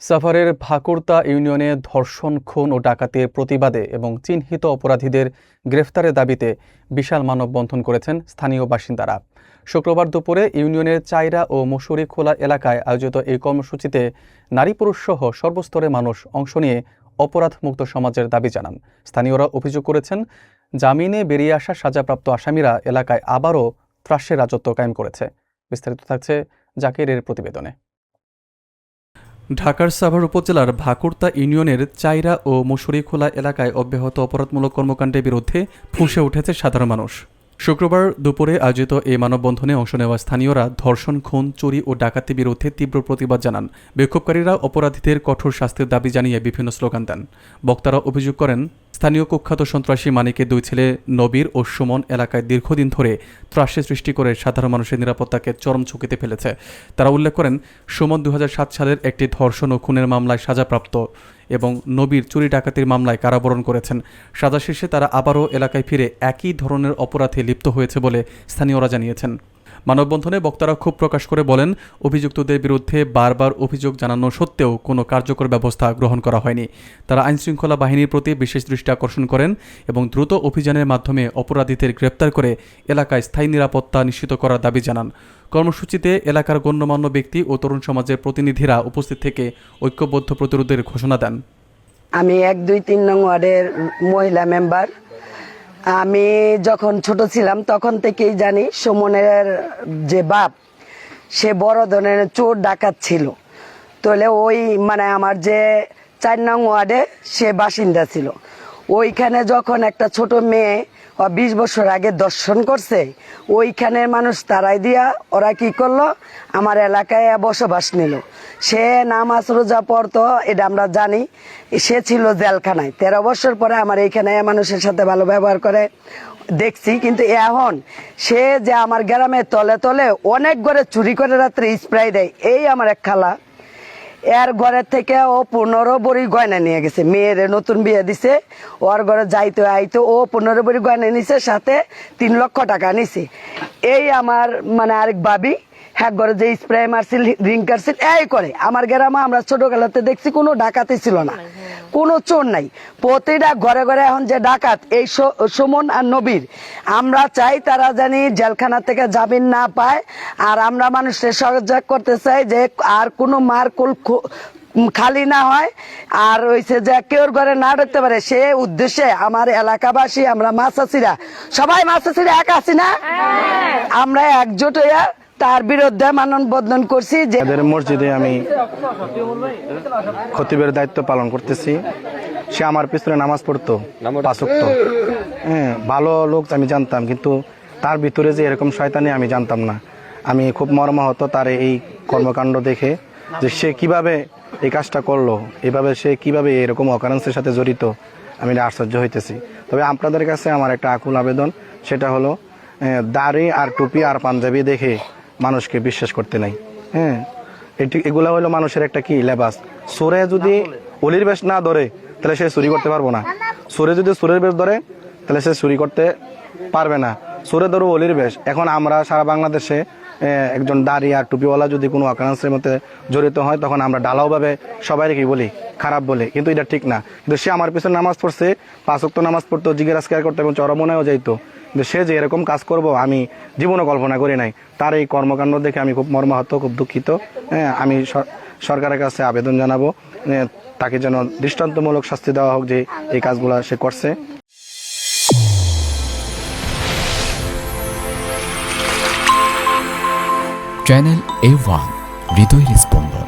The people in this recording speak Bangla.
সাভারের ভাকুরতা ইউনিয়নে ধর্ষণ, খুন ও ডাকাতির প্রতিবাদে এবং চিহ্নিত অপরাধীদের গ্রেফতারের দাবিতে বিশাল মানববন্ধন করেছেন স্থানীয় বাসিন্দারা। শুক্রবার দুপুরে ইউনিয়নের চাইরা ও মুসুরিখোলা এলাকায় আয়োজিত এই কর্মসূচিতে নারী পুরুষ সহ সর্বস্তরের মানুষ অংশ নিয়ে অপরাধমুক্ত সমাজের দাবি জানান। স্থানীয়রা অভিযোগ করেছেন, জামিনে বেরিয়ে আসা সাজাপ্রাপ্ত আসামিরা এলাকায় আবারও ত্রাসের রাজত্ব কায়েম করেছে। বিস্তারিত থাকছে জাকিরের প্রতিবেদনে। ঢাকার সাভার উপজেলার ভাকুরতা ইউনিয়নের চাইরা ও মুসুরিখোলা এলাকায় অব্যাহত অপরাধমূলক কর্মকাণ্ডের বিরুদ্ধে ফুঁসে উঠেছে সাধারণ মানুষ। শুক্রবার দুপুরে আয়োজিত এই মানববন্ধনে অংশ নেওয়া স্থানীয়রা ধর্ষণ, খুন, চুরি ও ডাকাতির বিরুদ্ধে তীব্র প্রতিবাদ জানান। বিক্ষোভকারীরা অপরাধীদের কঠোর শাস্তির দাবি জানিয়ে বিভিন্ন স্লোগান দেন। বক্তারা অভিযোগ করেন, স্থানীয় কুখ্যাত সন্ত্রাসী মানিকের দুই ছেলে নবীর ও সুমন এলাকায় দীর্ঘদিন ধরে ত্রাসের সৃষ্টি করে সাধারণ মানুষের নিরাপত্তাকে চরম ঝুঁকিতে ফেলেছে। তারা উল্লেখ করেন, সুমন 2007 সালের একটি ধর্ষণ ও খুনের মামলায় সাজাপ্রাপ্ত এবং নবীর চুরি ডাকাতির মামলায় কারাবরণ করেছেন। সাজা শেষে তারা আবারও এলাকায় ফিরে একই ধরনের অপরাধে লিপ্ত হয়েছে বলে স্থানীয়রা জানিয়েছেন। মানববন্ধনে বক্তারা ক্ষোভ প্রকাশ করে বলেন, অভিযুক্তদের বিরুদ্ধে বারবার অভিযোগ জানানো সত্ত্বেও কোনো কার্যকর ব্যবস্থা গ্রহণ করা হয়নি। তারা আইনশৃঙ্খলা বাহিনীর প্রতি বিশেষ দৃষ্টি আকর্ষণ করেন এবং দ্রুত অভিযানের মাধ্যমে অপরাধীদের গ্রেপ্তার করে এলাকায় স্থায়ী নিরাপত্তা নিশ্চিত করার দাবি জানান। কর্মসূচিতে এলাকার গণ্যমান্য ব্যক্তি ও তরুণ সমাজের প্রতিনিধিরা উপস্থিত থেকে ঐক্যবদ্ধ প্রতিরোধের ঘোষণা দেন। আমি 1-2-3 নং ওয়ার্ডের মহিলা মেম্বার। আমি যখন ছোট ছিলাম তখন থেকেই জানি সুমনের যে বাপ সে বড় ধরনের চোর ডাকাত ছিল। তাহলে ওই আমার যে 4 নং ওয়ার্ডে সে বাসিন্দা ছিল। ওইখানে যখন একটা ছোট মেয়ে 20 বছর আগে দর্শন করছে, ওইখানের মানুষ তারাই দিয়া ওরা কি করলো, আমার এলাকায় বসবাস নিল। সে নামাজ রোজা পড়তো, এটা আমরা জানি। সে ছিল জেলখানায়। 13 বছর পরে আমার এইখানে মানুষের সাথে ভালো ব্যবহার করে দেখছি। কিন্তু এখন সে যে আমার গ্রামে তলে তলে অনেক ঘরে চুরি করে রাত্রে স্প্রাই দেয়। এই আমার এক খালা, এর ঘরের থেকে ও 15 ভরি গয়না নিয়ে গেছে। মেয়ের নতুন বিয়ে দিছে, ওর ঘরে যাইতে আইতো ও 15 ভরি গয়না নিছে, সাথে 3 লক্ষ টাকা নিছে। এই আমার আরেক ভাবি, হ্যাঁ, ঘরে যে স্প্রে মারছিল, রিং কাটছিল, এই করে। আমার গ্রামে আমরা ছোটবেলাতে দেখছি কোনো ডাকাতি ছিল না, কোনো চোর নাই। প্রতিটা ঘরে ঘরে এখন যে ডাকাত, এই সুমন আর নবীর। আমরা চাই তারা জানি জেলখানা থেকে জামিন না পায়। আর আমরা মানুষের সহযোগ করতে চাই যে আর কোনো মারকুল খালি না হয়, আর হইছে যে কেউ ঘরে না ঢুকতে পারে, সে উদ্দেশ্যে আমার এলাকাবাসী, আমরা মাছাছিরা সবাই মাছাছিরা এক আছি না, আমরা একজোট হইয়া তার বিরুদ্ধে মানববন্ধন করছি। যে মসজিদে আমি খতিবের দায়িত্ব পালন করতেছি। সে আমার পিছনে নামাজ পড়তো 5 ওয়াক্ত। হ্যাঁ, ভালো লোক আমি জানতাম, কিন্তু তার ভিতরে যে এরকম শয়তানি আমি জানতাম না। আমি খুব মর্মাহত তার এই কর্মকাণ্ড দেখে, যে সে কিভাবে এই কাজটা করলো, এভাবে সে কিভাবে এরকম অকারেন্সের সাথে জড়িত, আমি আশ্চর্য হইতেছি। তবে আপনাদের কাছে আমার একটা আকুল আবেদন, সেটা হলো দাড়ি আর টুপি আর পাঞ্জাবি দেখে মানুষকে বিশ্বাস করতে নাই। হ্যাঁ, এগুলা হলো মানুষের একটা কি লেবাস। সুরে যদি অলির বেশ না ধরে তাহলে সে চুরি করতে পারবো না। সুরে যদি সুরের বেশ ধরে তাহলে সে চুরি করতে পারবে না। সুরে ধরো অলির বেশ। এখন আমরা সারা বাংলাদেশে একজন দাড়ি আর টুপিওয়ালা যদি কোনো অকারেন্সের মধ্যে জড়িত হয়, তখন আমরা ঢালাওভাবে সবাই কি বলি, খারাপ বলি, কিন্তু এটা ঠিক না। কিন্তু সে আমার পিছনে নামাজ পড়ছে, 5 ওয়াক্ত নামাজ পড়তো, জিজ্ঞাসা করতো এবং চরমনেও যাইতো, কিন্তু সে যে এরকম কাজ করব আমি জীবনে কল্পনা করি নাই। তার এই কর্মকাণ্ড দেখে আমি খুব মর্মাহত, খুব দুঃখিত। হ্যাঁ, আমি সরকারের কাছে আবেদন জানাবো তাকে যেন দৃষ্টান্তমূলক শাস্তি দেওয়া হোক যে এই কাজগুলো সে করছে। চ্যানেল A1 হৃদয়ের স্পন্দন।